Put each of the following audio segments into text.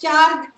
4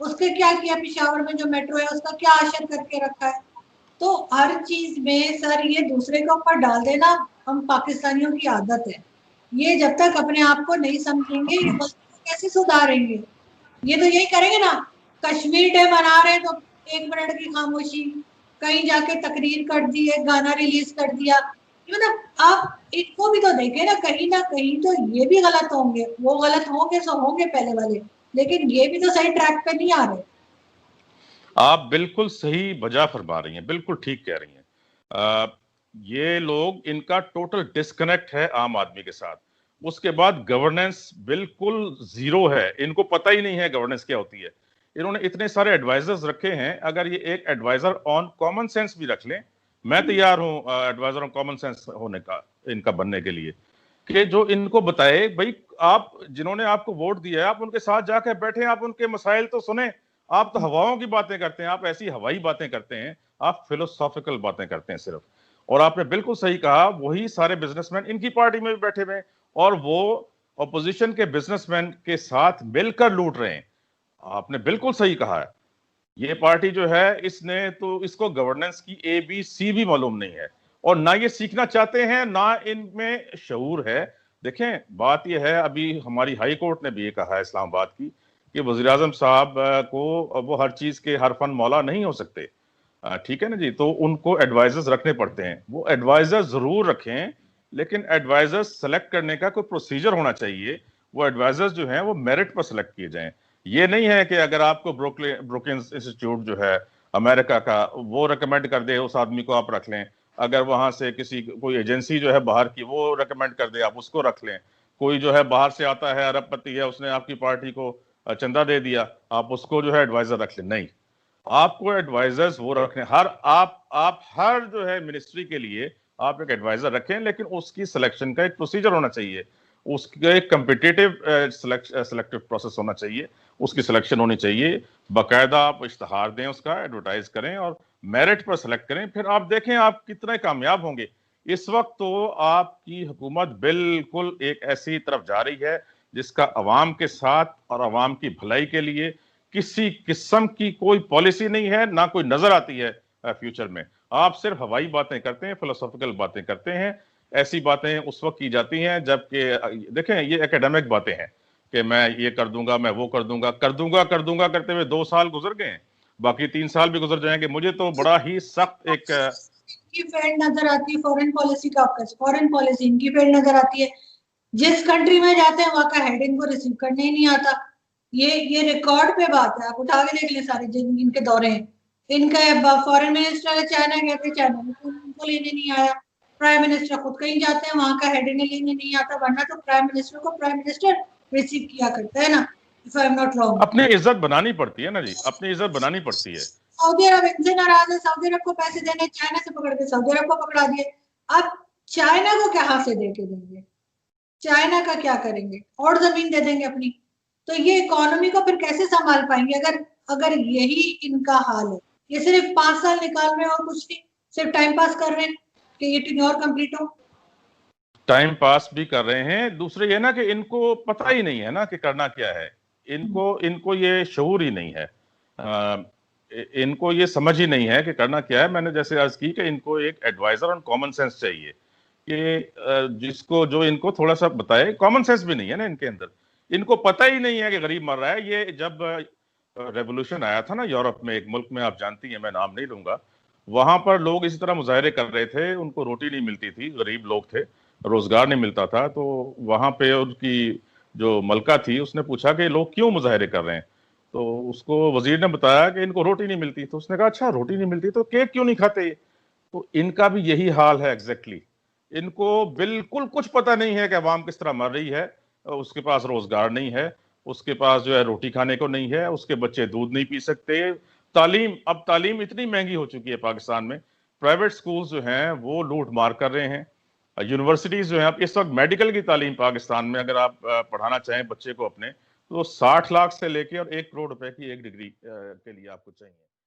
اس کے کیا کیا پشاور میں جو میٹرو ہے اس کا کیا اشر کر کے رکھا ہے. تو ہر چیز میں سر یہ دوسرے کے اوپر ڈال دینا ہم پاکستانیوں کی عادت ہے. یہ جب تک اپنے آپ کو نہیں سمجھیں گے یہ کیسے سدھاریں گے. یہ تو یہی کریں گے نا, کشمیر ڈے منا رہے تو 1 منٹ کی خاموشی, کہیں جا کے تقریر کر دی, ایک گانا ریلیز کر دیا. مطلب آپ ان کو بھی تو دیکھیں نا, کہیں نہ کہیں تو یہ بھی غلط ہوں گے. وہ غلط ہوں گے سو ہوں گے پہلے والے, لیکن یہ بھی تو صحیح ٹریک پہ نہیں آ رہے. آپ بالکل صحیح بجا فرما رہی ہیں, بالکل ٹھیک کہہ رہی ہیں. یہ لوگ, ان کا ٹوٹل ڈسکنیکٹ ہے عام آدمی کے ساتھ. اس کے بعد گورننس بالکل زیرو ہے, ان کو پتہ ہی نہیں ہے گورننس کیا ہوتی ہے. انہوں نے اتنے سارے ایڈوائزرز رکھے ہیں, اگر یہ ایک ایڈوائزر آن کامن سینس بھی رکھ لیں, میں تیار ہوں ایڈوائزر آن کامن سینس ہونے کا, ان کا بننے کے لیے, کہ جو ان کو بتائے بھائی آپ جنہوں نے آپ کو ووٹ دیا ہے آپ ان کے ساتھ جا کے بیٹھیں, آپ ان کے مسائل تو سنیں. آپ تو ہواؤں کی باتیں کرتے ہیں, آپ ایسی ہوائی باتیں کرتے ہیں, آپ فلوسافیکل باتیں کرتے ہیں صرف. اور آپ نے بالکل صحیح کہا, وہی سارے بزنس مین ان کی پارٹی میں بھی بیٹھے ہوئے ہیں اور وہ اپوزیشن کے بزنس مین کے ساتھ مل کر لوٹ رہے ہیں. آپ نے بالکل صحیح کہا ہے. یہ پارٹی جو ہے اس نے تو, اس کو گورننس کی ABC بھی معلوم نہیں ہے, اور نہ یہ سیکھنا چاہتے ہیں, نہ ان میں شعور ہے. دیکھیں بات یہ ہے, ابھی ہماری ہائی کورٹ نے بھی یہ کہا ہے اسلام آباد کی, کہ وزیر اعظم صاحب کو وہ ہر چیز کے ہر فن مولا نہیں ہو سکتے. ٹھیک ہے نا جی, تو ان کو ایڈوائزرز رکھنے پڑتے ہیں. وہ ایڈوائزر ضرور رکھیں, لیکن ایڈوائزر سلیکٹ کرنے کا کوئی پروسیجر ہونا چاہیے. وہ ایڈوائزرز جو ہیں وہ میرٹ پر سلیکٹ کیے جائیں. یہ نہیں ہے کہ اگر آپ کو بروکنز انسٹیٹیوٹ جو ہے امریکہ کا, وہ ریکمینڈ کر دے اس آدمی کو آپ رکھ لیں. اگر وہاں سے کوئی ایجنسی جو ہے باہر کی وہ ریکمینڈ کر دے, آپ اس کو رکھ لیں. کوئی جو ہے باہر سے آتا ہے, ارب پتی ہے, اس نے آپ کی پارٹی کو چندہ دے دیا, آپ اس کو جو ہے ایڈوائزر رکھ لیں. نہیں, آپ کو ایڈوائزرز وہ رکھیں. آپ ہر جو ہے منسٹری کے لیے آپ ایک ایڈوائزر رکھیں, لیکن اس کی سلیکشن کا ایک پروسیجر ہونا چاہیے. اس کا ایک کمپیٹیٹو سلیکٹو پروسیس ہونا چاہیے. اس کی سلیکشن ہونی چاہیے. باقاعدہ آپ اشتہار دیں, اس کا ایڈورٹائز کریں اور میرٹ پر سلیکٹ کریں. پھر آپ دیکھیں آپ کتنے کامیاب ہوں گے. اس وقت تو آپ کی حکومت بالکل ایک ایسی طرف جا رہی ہے جس کا عوام کے ساتھ اور عوام کی بھلائی کے لیے کسی قسم کی کوئی پالیسی نہیں ہے, نہ کوئی نظر آتی ہے فیوچر میں. آپ صرف ہوائی باتیں کرتے ہیں, فلسافیکل باتیں کرتے ہیں. ایسی باتیں اس وقت کی جاتی ہیں جبکہ دیکھیں یہ ایکیڈیمک باتیں ہیں کہ میں یہ کر دوں گا, میں وہ کر دوں گا کرتے ہوئے 2 سال گزر گئے ہیں, باقی 3 سال بھی گزر جائیں گے. مجھے تو بڑا ہی سخت ایک کی فیلڈ نظر آتی ہے, فورن پالیسی کا فورن پالیسی ان کی فیلڈ نظر آتی ہے. جس کنٹری میں جاتے ہیں وہاں کا ہیڈ ان کو ریسیو کرنے ہی نہیں آتا. یہ ریکارڈ پہ بات ہے, آپ اٹھا کے دیکھ لیں سارے جن ان کے دورے ہیں. ان کا فورن منسٹر چائنا گئے تھے, چائنا میں ان کو لینے نہیں آیا. پرائم منسٹر خود کہیں جاتے ہیں, وہاں کا ہیڈ انہیں لینے نہیں آتا, ورنہ تو پرائم منسٹر کو پرائم منسٹر ریسیو کیا کرتا ہے نا. if I am not wrong. اپنی عزت بنانی پڑتی ہے نا جی, اپنی عزت بنانی پڑتی ہے. سعودی عرب ان سے ناراض ہے, سعودی عرب کو پیسے دینے, چائنا سے پکڑ کے سعودی عرب کو پکڑا دیے. اب چائنا کو کہاں سے دے کے دیں گے, چائنا کا کیا کریں گے, اور زمین دے دیں گے اپنی. تو یہ اکانومی کو پھر کیسے سنبھال پائیں گے اگر یہی ان کا حال ہے. یہ صرف 5 سال نکال رہے ہیں اور کچھ نہیں, صرف ٹائم پاس کر رہے ہیں کہ یہ ٹینیور کمپلیٹ ہو. ٹائم پاس بھی کر رہے ہیں. دوسرے یہ نا کہ ان کو پتہ ہی نہیں ہے نا کہ کرنا کیا ہے. ان کو یہ شعور ہی نہیں ہے, ان کو یہ سمجھ ہی نہیں ہے کہ کرنا کیا ہے. میں نے جیسے عرض کی کہ ان کو ایک ایڈوائزر آن کامن سینس چاہیے, کہ جس کو جو ان کو تھوڑا سا بتائے. کامن سینس بھی نہیں ہے نا ان کے اندر. ان کو پتہ ہی نہیں ہے کہ غریب مر رہا ہے. یہ جب ریولوشن آیا تھا نا یورپ میں, ایک ملک میں, آپ جانتی ہیں, میں نام نہیں لوں گا, وہاں پر لوگ اسی طرح مظاہرے کر رہے تھے. ان کو روٹی نہیں ملتی تھی, غریب لوگ تھے, روزگار نہیں ملتا تھا. تو وہاں پہ ان کی جو ملکہ تھی اس نے پوچھا کہ لوگ کیوں مظاہرے کر رہے ہیں. تو اس کو وزیر نے بتایا کہ ان کو روٹی نہیں ملتی. تو اس نے کہا اچھا روٹی نہیں ملتی تو کیک کیوں نہیں کھاتے. تو ان کا بھی یہی حال ہے ایگزیکٹلی. ان کو بالکل کچھ پتہ نہیں ہے کہ عوام کس طرح مر رہی ہے. اس کے پاس روزگار نہیں ہے, اس کے پاس جو ہے روٹی کھانے کو نہیں ہے, اس کے بچے دودھ نہیں پی سکتے. اب تعلیم اتنی مہنگی ہو چکی ہے پاکستان میں, پرائیویٹ سکولز جو ہیں وہ لوٹ مار کر رہے ہیں. یونیورسٹیز جو ہیں, اب اس وقت میڈیکل کی تعلیم پاکستان میں اگر آپ پڑھانا چاہیں بچے کو اپنے, تو 60 لاکھ سے لے کے اور 1 کروڑ روپے کی ایک ڈگری کے لیے آپ کو چاہیے.